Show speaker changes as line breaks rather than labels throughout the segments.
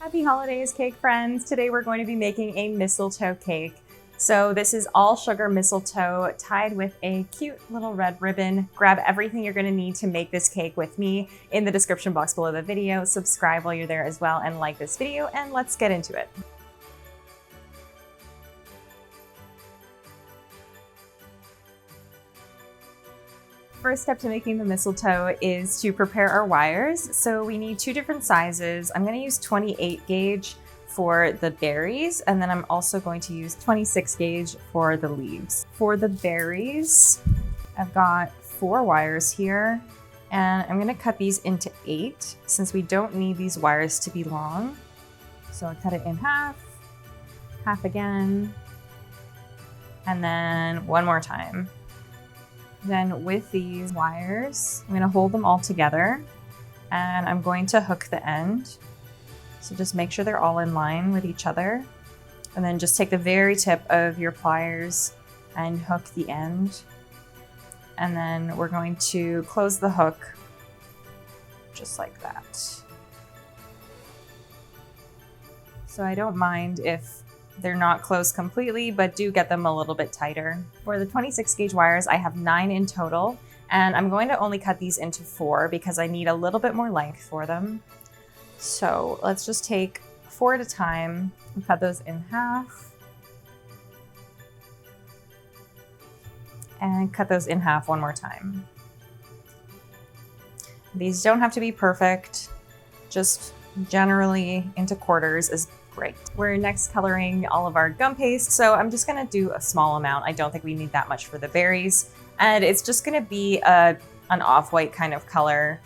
Happy holidays, cake friends! Today we're going to be making a mistletoe cake. So this is all sugar mistletoe tied with a cute little red ribbon. Grab everything you're going to need to make this cake with me in the description box below the video. Subscribe while you're there as well and like this video, and let's get into it. First step to making the mistletoe is to prepare our wires. So we need two different sizes. I'm going to use 28 gauge for the berries, and then I'm also going to use 26 gauge for the leaves. For the berries, I've got 4 wires here, and I'm going to cut these into 8 since we don't need these wires to be long. So I cut it in half, half again, and then one more time. Then with these wires, I'm going to hold them all together and I'm going to hook the end. So just make sure they're all in line with each other. And then just take the very tip of your pliers and hook the end. And then we're going to close the hook just like that. So I don't mind if they're not closed completely, but do get them a little bit tighter. For the 26 gauge wires, I have 9 in total, and I'm going to only cut these into 4 because I need a little bit more length for them. So let's just take 4 at a time and cut those in half. And cut those in half one more time. These don't have to be perfect, just generally into quarters is great. We're next coloring all of our gum paste, so I'm just gonna do a small amount. I don't think we need that much for the berries, and it's just gonna be an off-white kind of color.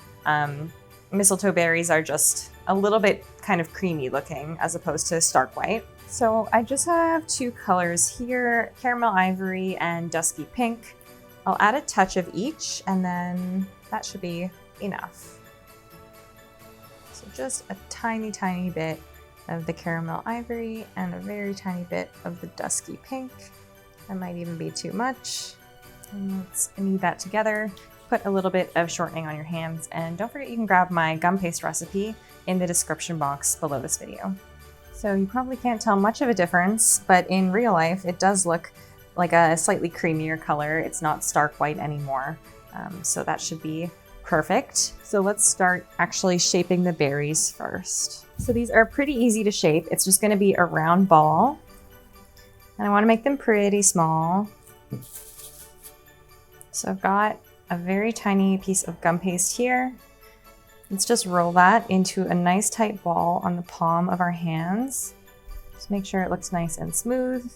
Mistletoe berries are just a little bit kind of creamy looking as opposed to stark white. So I just have 2 colors here, caramel ivory and dusky pink. I'll add a touch of each, and then that should be enough. So just a tiny bit of the caramel ivory and a very tiny bit of the dusky pink. That might even be too much. And let's knead that together. Put a little bit of shortening on your hands, and don't forget you can grab my gum paste recipe in the description box below this video. So you probably can't tell much of a difference, but in real life it does look like a slightly creamier color. It's not stark white anymore, so that should be perfect. So let's start actually shaping the berries first. So these are pretty easy to shape. It's just going to be a round ball, and I want to make them pretty small. So I've got a very tiny piece of gum paste here. Let's just roll that into a nice tight ball on the palm of our hands. Just make sure it looks nice and smooth.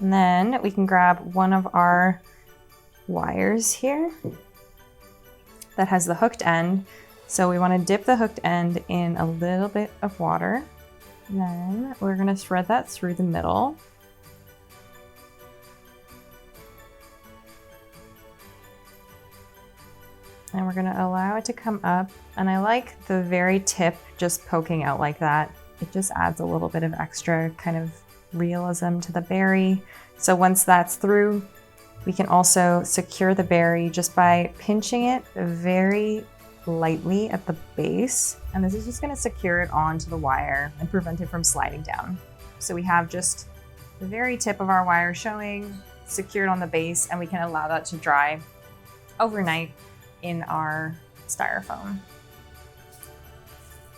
And then we can grab one of our wires here that has the hooked end. So we want to dip the hooked end in a little bit of water. Then we're going to thread that through the middle. And we're going to allow it to come up. And I like the very tip just poking out like that. It just adds a little bit of extra kind of realism to the berry. So once that's through, we can also secure the berry just by pinching it very lightly at the base. And this is just going to secure it onto the wire and prevent it from sliding down. So we have just the very tip of our wire showing, secured on the base, and we can allow that to dry overnight in our styrofoam.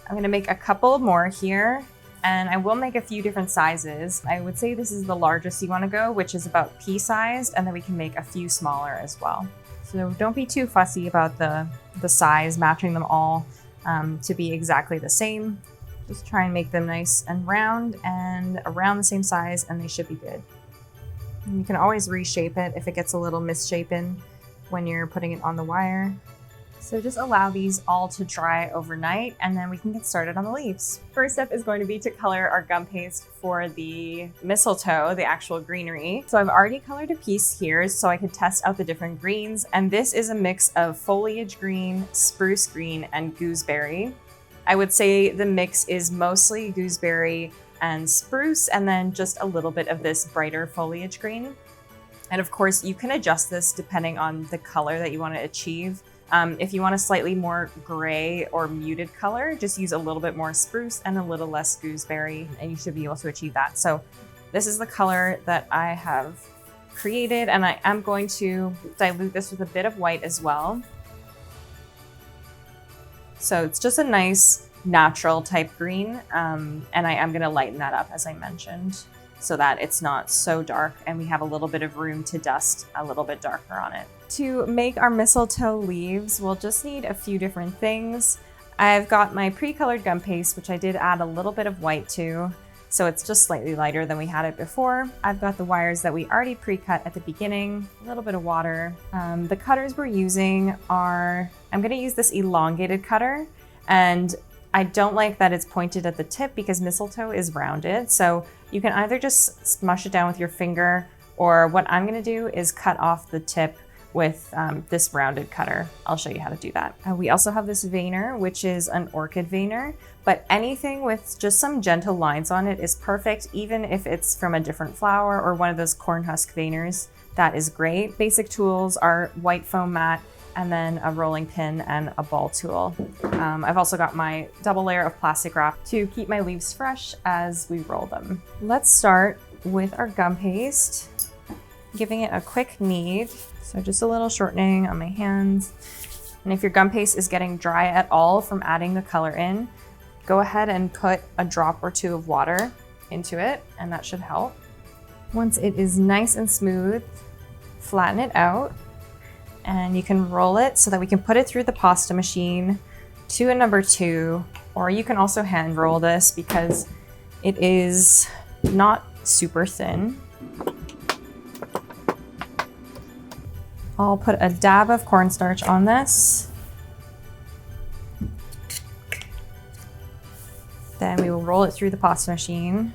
I'm going to make a couple more here, and I will make a few different sizes. I would say this is the largest you want to go, which is about pea sized, and then we can make a few smaller as well. So don't be too fussy about the size, matching them all to be exactly the same. Just try and make them nice and round and around the same size, and they should be good. And you can always reshape it if it gets a little misshapen when you're putting it on the wire. So just allow these all to dry overnight, and then we can get started on the leaves. First step is going to be to color our gum paste for the mistletoe, the actual greenery. So I've already colored a piece here so I could test out the different greens, and this is a mix of foliage green, spruce green, and gooseberry. I would say the mix is mostly gooseberry and spruce, and then just a little bit of this brighter foliage green. And of course, you can adjust this depending on the color that you want to achieve. If you want a slightly more gray or muted color, just use a little bit more spruce and a little less gooseberry, and you should be able to achieve that. So this is the color that I have created, and I am going to dilute this with a bit of white as well. So it's just a nice natural type green, and I am going to lighten that up, as I mentioned, so that it's not so dark and we have a little bit of room to dust a little bit darker on it. To make our mistletoe leaves, we'll just need a few different things. I've got my pre-colored gum paste, which I did add a little bit of white to, so it's just slightly lighter than we had it before. I've got the wires that we already pre-cut at the beginning, a little bit of water. The cutters we're using are, I'm going to use this elongated cutter, and I don't like that it's pointed at the tip because mistletoe is rounded. So you can either just smush it down with your finger, or what I'm going to do is cut off the tip with this rounded cutter. I'll show you how to do that. We also have this veiner, which is an orchid veiner, but anything with just some gentle lines on it is perfect, even if it's from a different flower or one of those corn husk veiners. That is great. Basic tools are white foam mat, and then a rolling pin and a ball tool. I've also got my double layer of plastic wrap to keep my leaves fresh as we roll them. Let's start with our gum paste, giving it a quick knead. So just a little shortening on my hands. And if your gum paste is getting dry at all from adding the color in, go ahead and put a drop or two of water into it, and that should help. Once it is nice and smooth, flatten it out, and you can roll it so that we can put it through the pasta machine to a number 2, or you can also hand roll this because it is not super thin. I'll put a dab of cornstarch on this. Then we will roll it through the pasta machine.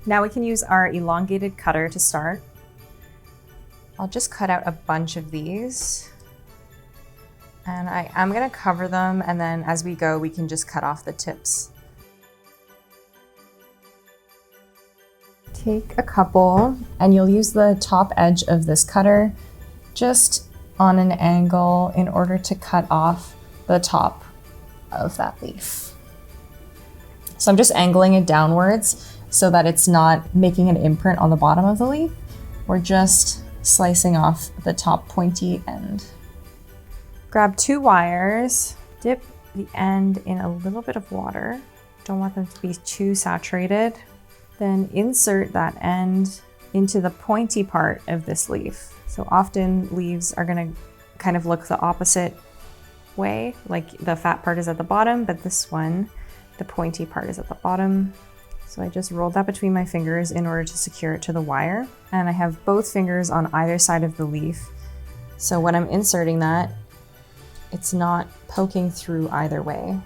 Now we can use our elongated cutter to start. I'll just cut out a bunch of these. And I am gonna cover them, and then as we go, we can just cut off the tips. Take a couple, and you'll use the top edge of this cutter just on an angle in order to cut off the top of that leaf. So I'm just angling it downwards so that it's not making an imprint on the bottom of the leaf. We're just slicing off the top pointy end. Grab 2 wires, dip the end in a little bit of water. Don't want them to be too saturated. Then insert that end into the pointy part of this leaf. So often leaves are gonna kind of look the opposite way, like the fat part is at the bottom, but this one, the pointy part is at the bottom. So I just rolled that between my fingers in order to secure it to the wire. And I have both fingers on either side of the leaf. So when I'm inserting that, it's not poking through either way.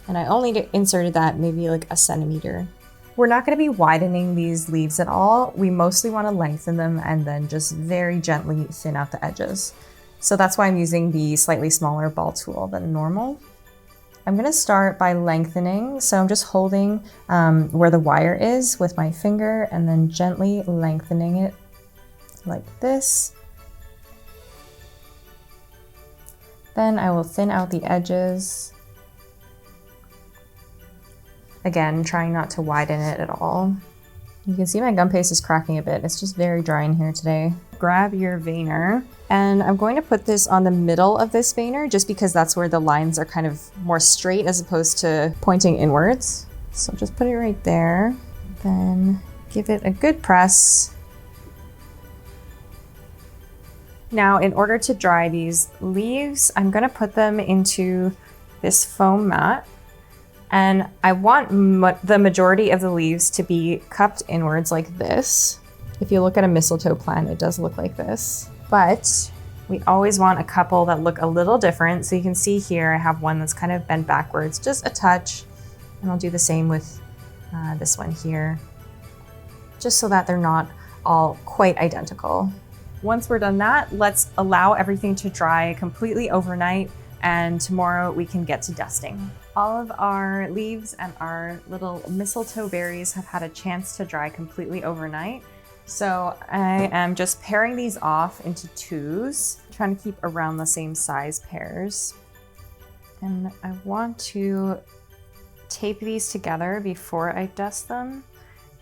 And I only inserted that maybe like a centimeter. We're not going to be widening these leaves at all. We mostly want to lengthen them and then just very gently thin out the edges. So that's why I'm using the slightly smaller ball tool than normal. I'm going to start by lengthening. So I'm just holding where the wire is with my finger and then gently lengthening it like this. Then I will thin out the edges. Again, trying not to widen it at all. You can see my gum paste is cracking a bit. It's just very dry in here today. Grab your veiner, and I'm going to put this on the middle of this veiner just because that's where the lines are kind of more straight as opposed to pointing inwards. So just put it right there, then give it a good press. Now, in order to dry these leaves, I'm gonna put them into this foam mat. And I want the majority of the leaves to be cupped inwards like this. If you look at a mistletoe plant, it does look like this. But we always want a couple that look a little different. So you can see here, I have one that's kind of bent backwards, just a touch. And I'll do the same with this one here, just so that they're not all quite identical. Once we're done that, let's allow everything to dry completely overnight and tomorrow we can get to dusting. All of our leaves and our little mistletoe berries have had a chance to dry completely overnight. So I am just pairing these off into twos, trying to keep around the same size pairs. And I want to tape these together before I dust them,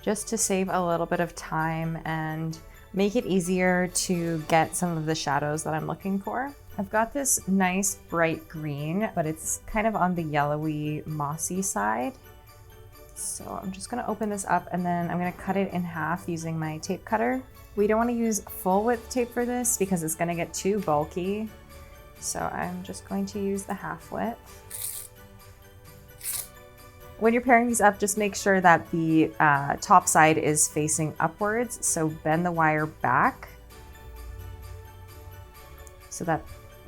just to save a little bit of time and make it easier to get some of the shadows that I'm looking for. I've got this nice bright green, but it's kind of on the yellowy, mossy side. So I'm just gonna open this up and then I'm gonna cut it in half using my tape cutter. We don't wanna use full width tape for this because it's gonna get too bulky. So I'm just going to use the half width. When you're pairing these up, just make sure that the top side is facing upwards. So bend the wire back so that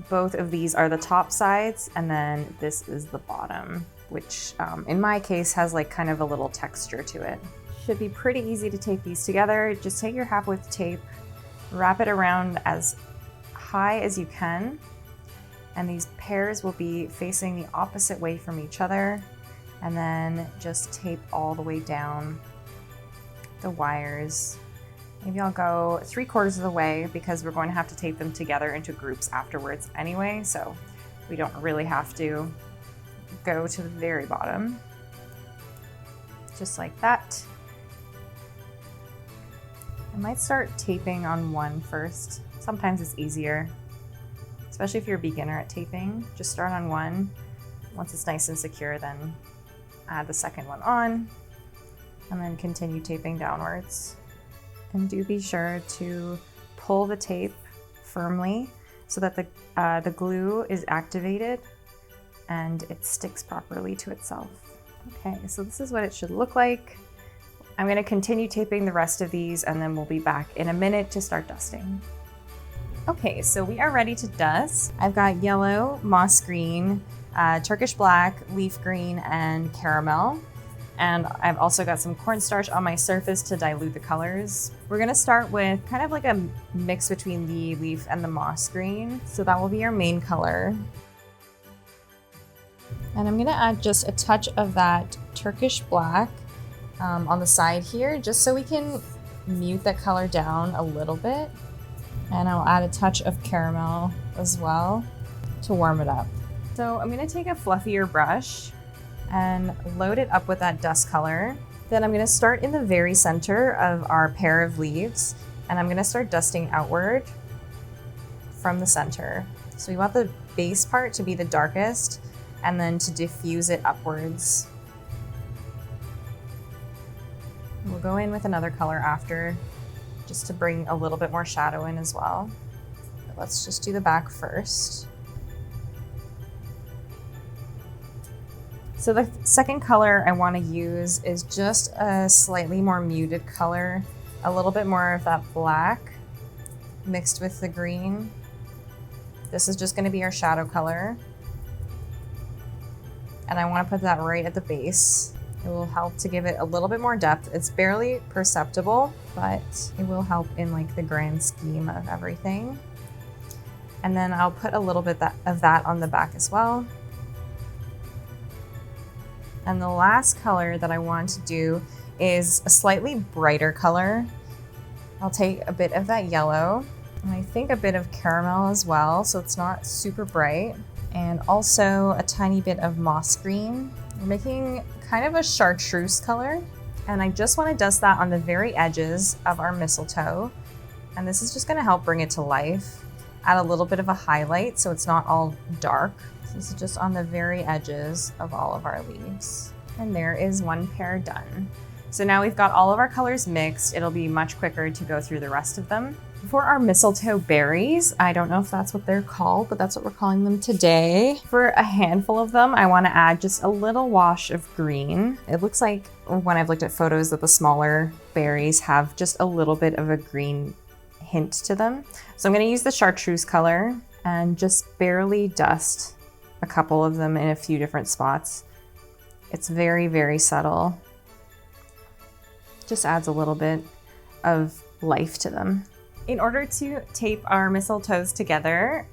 both of these are the top sides and then this is the bottom, which in my case has like kind of a little texture to it. Should be pretty easy to tape these together. Just take your half width tape, wrap it around as high as you can, and these pairs will be facing the opposite way from each other. And then just tape all the way down the wires. Maybe I'll go 3/4 of the way because we're going to have to tape them together into groups afterwards anyway, so we don't really have to go to the very bottom. Just like that. I might start taping on one first. Sometimes it's easier, especially if you're a beginner at taping. Just start on one. Once it's nice and secure, then add the second one on, and then continue taping downwards. And do be sure to pull the tape firmly so that the glue is activated and it sticks properly to itself. Okay, so this is what it should look like. I'm going to continue taping the rest of these and then we'll be back in a minute to start dusting. Okay, so we are ready to dust. I've got yellow, moss green, Turkish black, leaf green, and caramel. And I've also got some cornstarch on my surface to dilute the colors. We're gonna start with kind of like a mix between the leaf and the moss green. So that will be our main color. And I'm gonna add just a touch of that Turkish black on the side here, just so we can mute that color down a little bit. And I'll add a touch of caramel as well to warm it up. So I'm gonna take a fluffier brush and load it up with that dust color. Then I'm gonna start in the very center of our pair of leaves and I'm gonna start dusting outward from the center. So we want the base part to be the darkest and then to diffuse it upwards. We'll go in with another color after, just to bring a little bit more shadow in as well. But let's just do the back first. So the second color I want to use is just a slightly more muted color, a little bit more of that black mixed with the green. This is just going to be our shadow color. And I want to put that right at the base. It will help to give it a little bit more depth. It's barely perceptible, but it will help in like the grand scheme of everything. And then I'll put a little bit of that on the back as well. And the last color that I want to do is a slightly brighter color. I'll take a bit of that yellow and I think a bit of caramel as well, so it's not super bright. And also a tiny bit of moss green. We're making kind of a chartreuse color. And I just want to dust that on the very edges of our mistletoe. And this is just going to help bring it to life. Add a little bit of a highlight so it's not all dark. This is just on the very edges of all of our leaves. And there is one pair done. So now we've got all of our colors mixed. It'll be much quicker to go through the rest of them. For our mistletoe berries, I don't know if that's what they're called, but that's what we're calling them today. For a handful of them, I want to add just a little wash of green. It looks like when I've looked at photos that the smaller berries have just a little bit of a green hint to them. So I'm going to use the chartreuse color and just barely dust a couple of them in a few different spots. It's very, very subtle. Just adds a little bit of life to them. In order to tape our mistletoes together,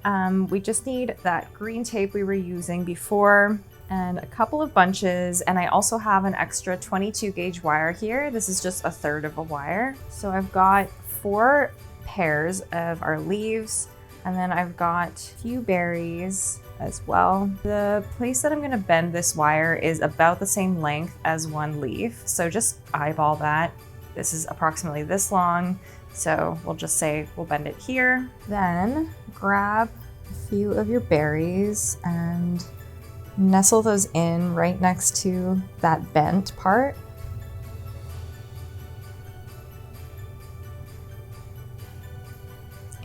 we just need that green tape we were using before and a couple of bunches. And I also have an extra 22 gauge wire here. This is just a third of a wire. So I've got 4 pairs of our leaves, and then I've got a few berries as well. The place that I'm gonna bend this wire is about the same length as one leaf. So just eyeball that. This is approximately this long. So we'll just say we'll bend it here. Then grab a few of your berries and nestle those in right next to that bent part.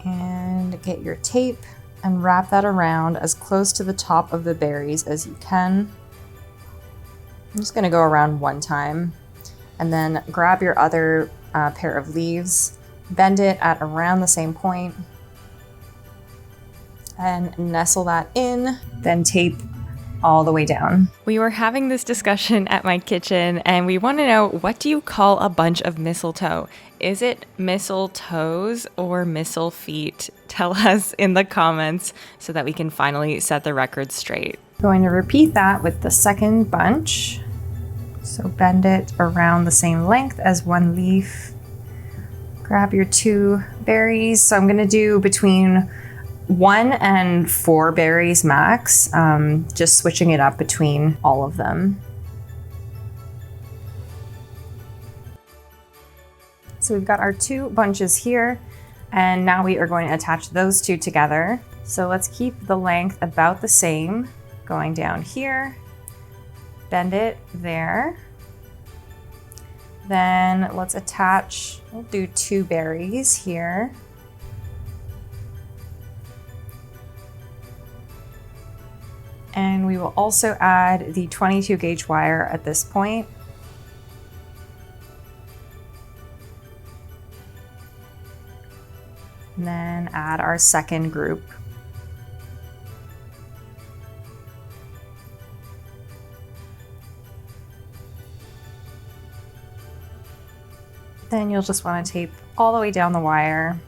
And get your tape and wrap that around as close to the top of the berries as you can. I'm just gonna go around one time, and then grab your other pair of leaves, bend it at around the same point, and nestle that in, then tape all the way down. We were having this discussion at my kitchen, and we want to know, what do you call a bunch of mistletoe? Is it mistletoes or mistle feet? Tell us in the comments so that we can finally set the record straight. Going to repeat that with the second bunch. So bend it around the same length as one leaf. Grab your 2 berries. So I'm gonna do between 1 and 4 berries max, just switching it up between all of them. So we've got our 2 bunches here, and now we are going to attach those 2 together. So let's keep the length about the same, going down here, bend it there. Then let's attach, we'll do 2 berries here. And we will also add the 22 gauge wire at this point. And then add our second group. Then you'll just want to tape all the way down the wire.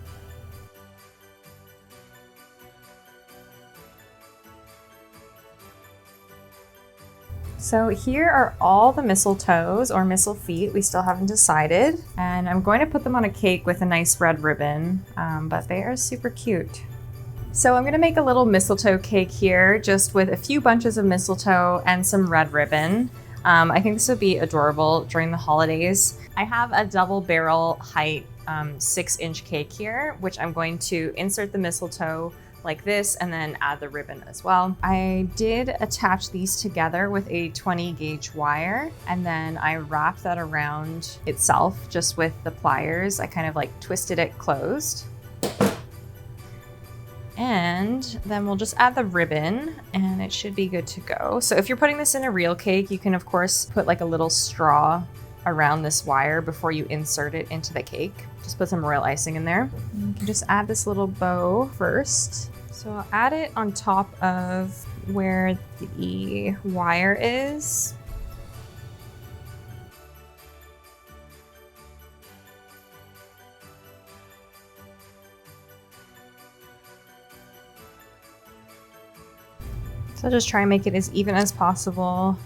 So here are all the mistletoes or mistle feet. We still haven't decided. And I'm going to put them on a cake with a nice red ribbon, but they are super cute. So I'm gonna make a little mistletoe cake here, just with a few bunches of mistletoe and some red ribbon. I think this would be adorable during the holidays. I have a double barrel height 6-inch cake here, which I'm going to insert the mistletoe like this and then add the ribbon as well. I did attach these together with a 20 gauge wire, and then I wrapped that around itself just with the pliers. I kind of like twisted it closed. And then we'll just add the ribbon and it should be good to go. So if you're putting this in a real cake, you can of course put like a little straw around this wire before you insert it into the cake. Just put some royal icing in there. And you can just add this little bow first. So I'll add it on top of where the wire is. So just try and make it as even as possible,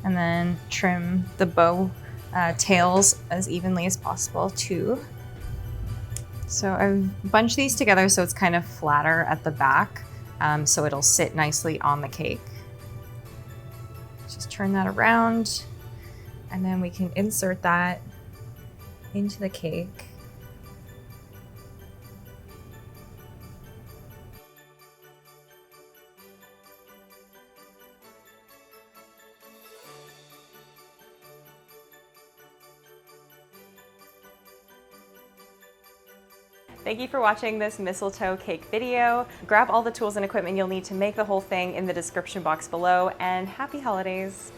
and then trim the bow tails as evenly as possible too. So I've bunched these together so it's kind of flatter at the back, so it'll sit nicely on the cake. Just turn that around, and then we can insert that into the cake. Thank you for watching this mistletoe cake video. Grab all the tools and equipment you'll need to make the whole thing in the description box below, and happy holidays!